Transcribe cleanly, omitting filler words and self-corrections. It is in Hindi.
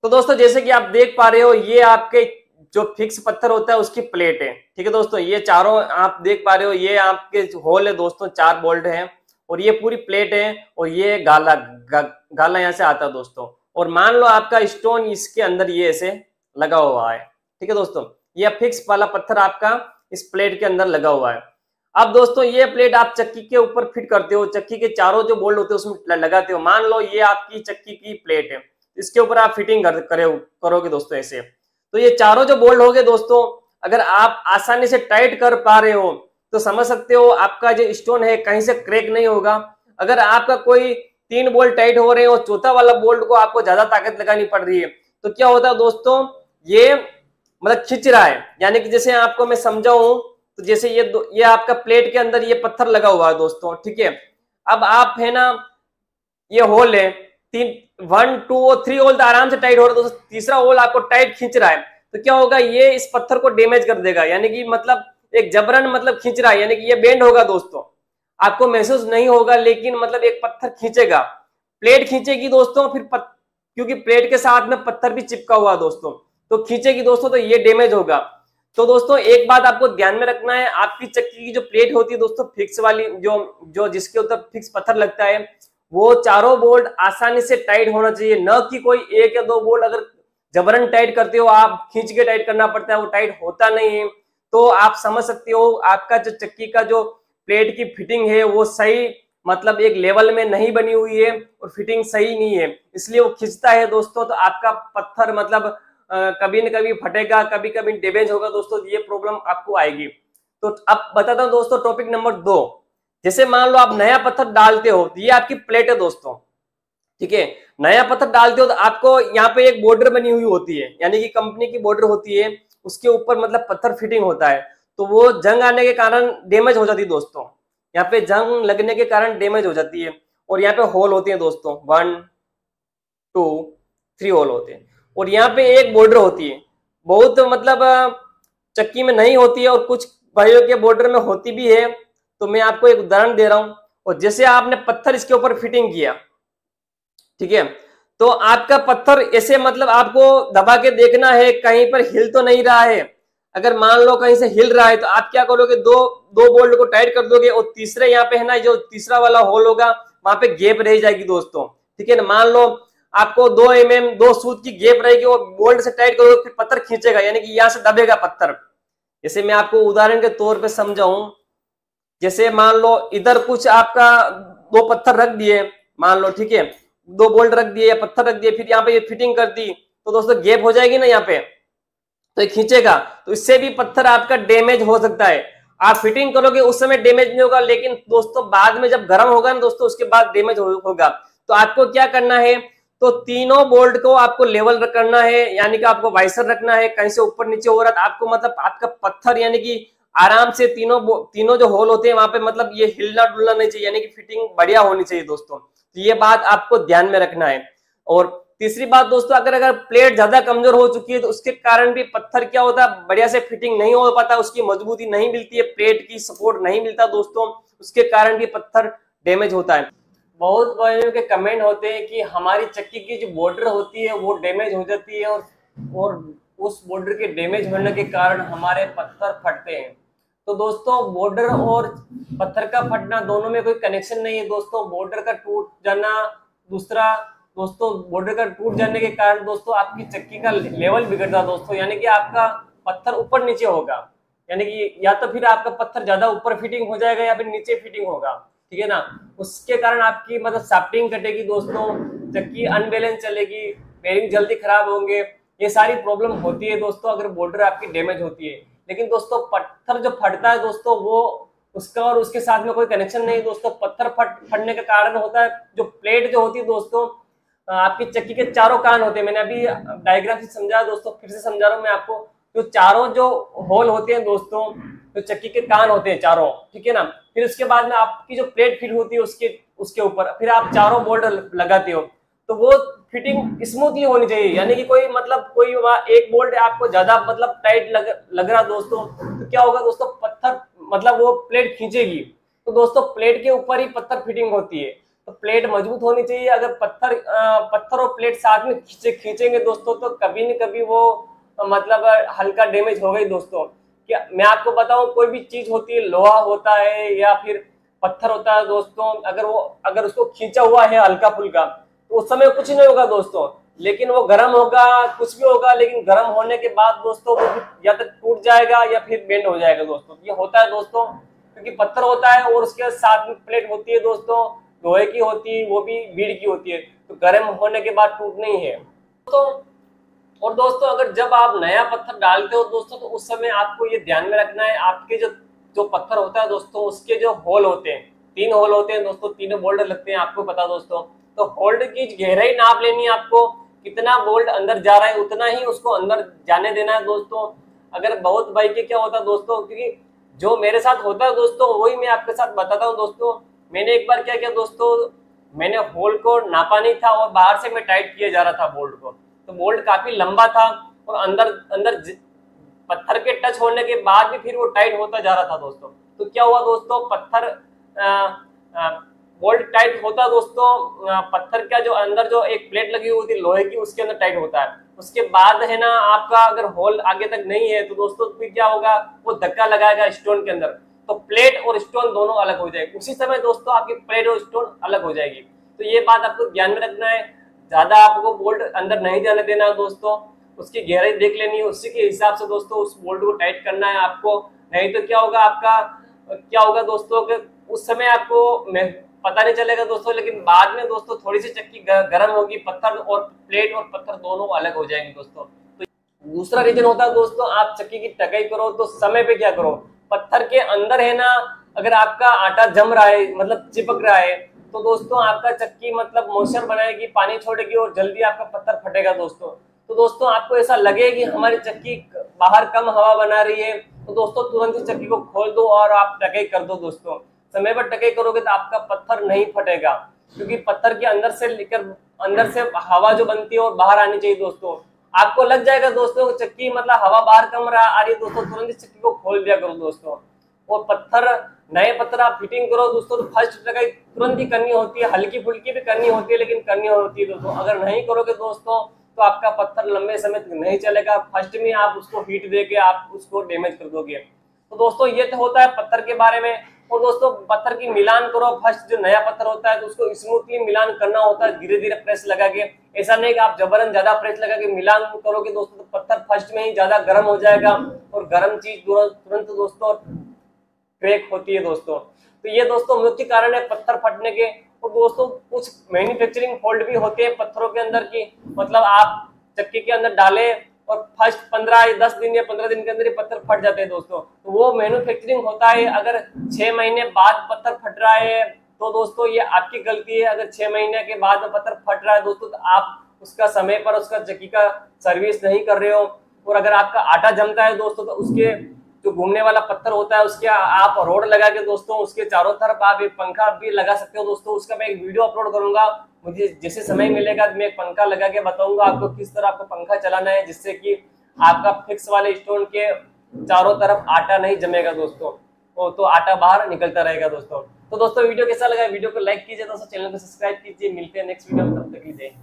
तो दोस्तों जैसे कि आप देख पा रहे हो, ये आपके जो फिक्स पत्थर होता है उसकी प्लेट है। ठीक है दोस्तों, ये चारों आप देख पा रहे हो, ये आपके होल है दोस्तों, 4 बोल्ट हैं और ये पूरी प्लेट है और ये गाला यहाँ से आता है दोस्तों। और मान लो आपका स्टोन इसके अंदर ये ऐसे लगा हुआ है। ठीक है दोस्तों, ये फिक्स वाला पत्थर आपका इस प्लेट के अंदर लगा हुआ है। अब दोस्तों ये प्लेट आप चक्की के ऊपर फिट करते हो, चक्की के चारों जो बोल्ट होते हैं उसमें लगाते हो। मान लो ये आपकी चक्की की प्लेट है, इसके ऊपर आप फिटिंग करोगे दोस्तों ऐसे। तो ये चारों जो बोल्ट हो गए दोस्तों, अगर आप आसानी से टाइट कर पा रहे हो तो समझ सकते हो आपका जो स्टोन है कहीं से क्रैक नहीं होगा। अगर आपका कोई 3 बोल्ट टाइट हो रहे हैं और चौथा वाला बोल्ट को आपको ज्यादा ताकत लगानी पड़ रही है, तो क्या होता है दोस्तों, ये मतलब खिंच रहा है। यानी कि जैसे आपको मैं समझाऊं तो जैसे ये आपका प्लेट के अंदर ये पत्थर लगा हुआ है दोस्तों। ठीक है, अब आप है ना, ये होल है 1 2 और 3 होल तो आराम से टाइट हो रहा है दोस्तों, तीसरा होल आपको टाइट खींच रहा है तो क्या होगा, ये इस पत्थर को डैमेज कर देगा। यानी कि मतलब एक जबरन मतलब खींच रहा है, यानी कि ये बेंड होगा दोस्तों, आपको महसूस नहीं होगा लेकिन मतलब एक पत्थर खींचेगा, प्लेट खींचेगी दोस्तों। फिर क्योंकि प्लेट के साथ में पत्थर भी चिपका हुआ है दोस्तों, तो खींचेगी दोस्तों, तो ये डैमेज होगा। तो दोस्तों एक बात आपको ध्यान में रखना है, आपकी चक्की की जो प्लेट होती है दोस्तों फिक्स वाली, जो जो जिसके ऊपर फिक्स पत्थर लगता है, वो चारों बोल्ट आसानी से टाइट होना चाहिए, न कि कोई 1 या 2 बोल्ट अगर जबरन टाइट करते हो, आप खींच के टाइट करना पड़ता है, वो टाइट होता नहीं है। तो आप समझ सकते हो आपका जो चक्की का जो प्लेट की फिटिंग है वो सही मतलब एक लेवल में नहीं बनी हुई है और फिटिंग सही नहीं है, इसलिए वो खिंचता है दोस्तों। तो आपका पत्थर मतलब कभी न कभी फटेगा, कभी कभी डैमेज होगा दोस्तों, ये प्रॉब्लम आपको आएगी। तो अब बताता हूं दोस्तों टॉपिक नंबर 2। जैसे मान लो आप नया पत्थर डालते हो, ये आपकी प्लेट है दोस्तों। ठीक है, नया पत्थर डालते हो तो आपको यहाँ पे एक बॉर्डर बनी हुई होती है, यानी कि कंपनी की बॉर्डर होती है, उसके ऊपर मतलब पत्थर फिटिंग होता है। तो वो जंग आने के कारण डैमेज हो जाती है दोस्तों, यहाँ पे जंग लगने के कारण डैमेज हो जाती है। और यहाँ पे होल होते हैं दोस्तों, 1 2 3 होल होते हैं। और यहाँ पे एक बॉर्डर होती है, बहुत मतलब चक्की में नहीं होती है और कुछ भाइयों के बॉर्डर में होती भी है। तो मैं आपको एक उदाहरण दे रहा हूं। और जैसे आपने पत्थर इसके ऊपर फिटिंग किया, ठीक है, तो आपका पत्थर ऐसे मतलब आपको दबा के देखना है कहीं पर हिल तो नहीं रहा है। अगर मान लो कहीं से हिल रहा है तो आप क्या करोगे, दो दो बोल्ट को टाइट कर दोगे और तीसरे यहाँ पे है ना, जो तीसरा वाला होल होगा वहां पे गैप रह जाएगी दोस्तों। ठीक है ना, मान लो आपको 2 mm 2 सूत की गैप रहेगी, वो बोल्ट से टाइट करोगे फिर पत्थर खींचेगा, यानी कि यहाँ से दबेगा पत्थर। जैसे मैं आपको उदाहरण के तौर पे समझाऊं, जैसे मान लो इधर कुछ आपका 2 पत्थर रख दिए, मान लो, ठीक है, 2 बोल्ट रख दिए या पत्थर रख दिए, फिर यहाँ पे ये फिटिंग कर दी, तो दोस्तों गैप हो जाएगी ना यहाँ पे, तो ये खींचेगा, तो इससे भी पत्थर आपका डैमेज हो सकता है। आप फिटिंग करोगे उस समय डैमेज नहीं होगा, लेकिन दोस्तों बाद में जब गर्म होगा ना दोस्तों, उसके बाद डैमेज होगा। तो आपको क्या करना है, तो तीनों बोल्ट को आपको लेवल करना है, यानी कि आपको वाइसर रखना है, कहीं से ऊपर नीचे हो रहा है आपको मतलब आपका पत्थर यानी कि आराम से तीनों जो होल होते हैं वहां पे मतलब ये हिलना डुलना नहीं चाहिए, यानी कि फिटिंग बढ़िया होनी चाहिए दोस्तों। तो ये बात आपको ध्यान में रखना है। और तीसरी बात दोस्तों, अगर प्लेट ज्यादा कमजोर हो चुकी है तो उसके कारण भी पत्थर क्या होता है, बढ़िया से फिटिंग नहीं हो पाता, उसकी मजबूती नहीं मिलती है, प्लेट की सपोर्ट नहीं मिलता दोस्तों, उसके कारण भी पत्थर डैमेज होता है। बहुत भाइयों के कमेंट होते हैं कि हमारी चक्की की जो बॉर्डर होती है वो डैमेज हो जाती है और उस बॉर्डर के डैमेज होने के कारण हमारे पत्थर फटते हैं। तो दोस्तों बॉर्डर और पत्थर का फटना दोनों में कोई कनेक्शन नहीं है दोस्तों। बॉर्डर का टूट जाना, दूसरा दोस्तों बॉर्डर का टूट जाने के कारण दोस्तों आपकी चक्की का लेवल बिगड़ता है दोस्तों, यानी कि आपका पत्थर ऊपर नीचे होगा, यानी कि या तो फिर आपका पत्थर ज्यादा ऊपर फिटिंग हो जाएगा या फिर नीचे फिटिंग होगा। ठीक है ना, उसके कारण आपकी मतलब शाफ्टिंग कटेगी दोस्तों, चक्की अनबैलेंस चलेगी, बेरिंग जल्दी खराब होंगे, ये सारी प्रॉब्लम होती है दोस्तों अगर बॉर्डर आपकी डैमेज होती है। लेकिन दोस्तों पत्थर जो फटता है दोस्तों, वो उसका और उसके साथ में कोई कनेक्शन नहीं दोस्तों। पत्थर फटने का कारण होता है जो प्लेट जो होती है दोस्तों, आपकी चक्की के चारों कान होते हैं, मैंने अभी डायग्राम से समझाया दोस्तों, फिर से समझा रहा हूँ मैं आपको। तो चारों जो होल होते हैं दोस्तों, तो चक्की के कान होते हैं चारों, ठीक है ना। फिर उसके बाद में आपकी जो प्लेट फिट होती है उसके ऊपर फिर आप चारों बोल्ट लगाते हो, तो वो फिटिंग स्मूथली होनी चाहिए, यानी कि कोई मतलब कोई वहाँ एक बोल्ट आपको ज्यादा मतलब टाइट लग रहा दोस्तों, तो क्या होगा दोस्तों, पत्थर मतलब वो प्लेट खींचेगी, तो दोस्तों प्लेट के ऊपर ही पत्थर फिटिंग होती है। तो प्लेट मजबूत होनी चाहिए। अगर पत्थर और प्लेट साथ में खींचेंगे दोस्तों तो कभी न कभी वो मतलब हल्का डैमेज हो गई दोस्तों। क्या मैं आपको बताऊं, कोई भी चीज होती है, लोहा होता है या फिर पत्थर होता है दोस्तों, अगर उसको खींचा हुआ है हल्का फुल्का तो उस समय कुछ नहीं होगा दोस्तों, लेकिन वो गर्म होगा, कुछ भी होगा, लेकिन गर्म होने के बाद दोस्तों वो या तो टूट जाएगा या फिर बेंड हो जाएगा दोस्तों। ये होता है दोस्तों, क्योंकि पत्थर होता है और उसके साथ में प्लेट होती है दोस्तों, लोहे की होती है, वो भी बीड़ की होती है, तो गर्म होने के बाद टूट नहीं है दोस्तों। और दोस्तों अगर जब आप नया पत्थर डालते हो दोस्तों तो उस समय आपको ये ध्यान में रखना है, आपके जो जो पत्थर होता है दोस्तों उसके जो होल होते हैं, 3 होल होते हैं दोस्तों, 3 बोल्ट लगते हैं, आपको पता दोस्तों। तो होल्ड की गहराई नाप लेनी है आपको, कितना बोल्ट अंदर जा रहा है उतना ही उसको अंदर जाने देना है दोस्तों। अगर बहुत बाइक के क्या होता है दोस्तों, क्योंकि जो मेरे साथ होता है दोस्तों वही मैं आपके साथ बताता हूँ दोस्तों। मैंने एक बार क्या किया दोस्तों, मैंने होल को नापा नहीं था और बाहर से मैं टाइट किया जा रहा था बोल्ट को, तो बोल्ट काफी लंबा था और अंदर अंदर पत्थर के टच होने के बाद भी फिर वो टाइट होता जा रहा था दोस्तों। तो क्या हुआ दोस्तों, पत्थर बोल्ट टाइट होता दोस्तों, पत्थर का जो अंदर जो एक प्लेट लगी हुई थी लोहे की उसके अंदर टाइट होता है, उसके बाद है ना आपका अगर होल आगे तक नहीं है तो दोस्तों फिर क्या होगा, वो धक्का लगाएगा स्टोन के अंदर, तो प्लेट और स्टोन दोनों अलग हो जाएगी उसी समय दोस्तों, आपकी प्लेट और स्टोन अलग हो जाएगी। तो ये बात आपको ध्यान में रखना है, ज्यादा आपको बोल्ट अंदर नहीं जाने देना है दोस्तों, उसकी गहराई देख लेनी है, उसी के हिसाब से दोस्तों उस बोल्ट को टाइट करना है आपको। नहीं तो क्या होगा दोस्तों कि उस समय आपको पता नहीं चलेगा दोस्तों, लेकिन बाद में दोस्तों थोड़ी सी चक्की गर्म होगी, पत्थर और प्लेट और पत्थर दोनों अलग हो जाएंगे दोस्तों। तो दूसरा रीजन होता है दोस्तों, आप चक्की की टकाई करो तो समय पे क्या करो, पत्थर के अंदर है ना अगर आपका आटा जम रहा है मतलब चिपक रहा है तो दोस्तों आपका चक्की मतलब मोशन बनाएगी, पानी छोड़ेगी और जल्दी आपका पत्थर फटेगा दोस्तों। तो दोस्तों आपको ऐसा लगे कि हमारी चक्की बाहर कम हवा बना रही है तो दोस्तों तुरंत ही चक्की को खोल दो और आप टकाई कर दो दोस्तों। समय पर टकाई करोगे तो आपका पत्थर नहीं फटेगा, क्योंकि पत्थर के अंदर से हवा जो बनती है और बाहर आनी चाहिए दोस्तों। आपको लग जाएगा दोस्तों चक्की मतलब हवा बाहर कम आ रही है दोस्तों, तुरंत ही चक्की को खोल दिया करो दोस्तों। और नए पत्थर आप फिटिंग करो दोस्तों तो फर्स्ट टकाई तुरंत ही करनी होती है, हल्की फुल्की भी करनी होती है लेकिन करनी होती है दोस्तों। अगर नहीं करोगे दोस्तों तो आपका पत्थर लंबे समय तक नहीं चलेगा, फर्स्ट में आप उसको हीट देके आप उसको डैमेज कर दोगे। तो दोस्तों ये तो होता है पत्थर के बारे में। और दोस्तों पत्थर की मिलान करो, फर्स्ट जो नया पत्थर होता है तो उसको स्मूथली मिलान करना होता है, धीरे धीरे प्रेस लगा के, ऐसा नहीं कि आप जबरन ज्यादा प्रेस लगा के मिलान करोगे दोस्तों तो पत्थर फर्स्ट में ही ज्यादा गर्म हो जाएगा और गर्म चीज तुरंत दोस्तों क्रैक होती है दोस्तों। तो ये दोस्तों मुख्य कारण है पत्थर फटने के। और दोस्तों कुछ मैन्युफैक्चरिंग फॉल्ट भी होते हैं पत्थरों के अंदर की, मतलब आप चक्की के अंदर डाले और फर्स्ट 10 दिन या 15 दिन के अंदर ही पत्थर फट जाते हैं दोस्तों, तो वो मैन्युफैक्चरिंग होता है। अगर 6 महीने बाद पत्थर फट रहा है तो दोस्तों ये आपकी गलती है। अगर 6 महीने के बाद में पत्थर फट रहा है दोस्तों तो आप उसका समय पर उसका चक्की का सर्विस नहीं कर रहे हो। और अगर आपका आटा जमता है दोस्तों तो उसके जो घूमने वाला पत्थर होता है उसके आप रोड लगा के दोस्तों उसके चारों तरफ आप एक पंखा भी लगा सकते हो दोस्तों। उसका मैं एक वीडियो अपलोड करूंगा, मुझे जैसे समय मिलेगा मैं एक पंखा लगा के बताऊंगा आपको किस तरह आपको पंखा चलाना है, जिससे कि आपका फिक्स वाले स्टोन के चारों तरफ आटा नहीं जमेगा दोस्तों, तो आटा बाहर निकलता रहेगा दोस्तों। तो दोस्तों वीडियो कैसा लगा, वीडियो को लाइक कीजिए दोस्तों, चैनल को सब्सक्राइब कीजिए। मिलते हैं नेक्स्ट वीडियो में, तब तक के लिए।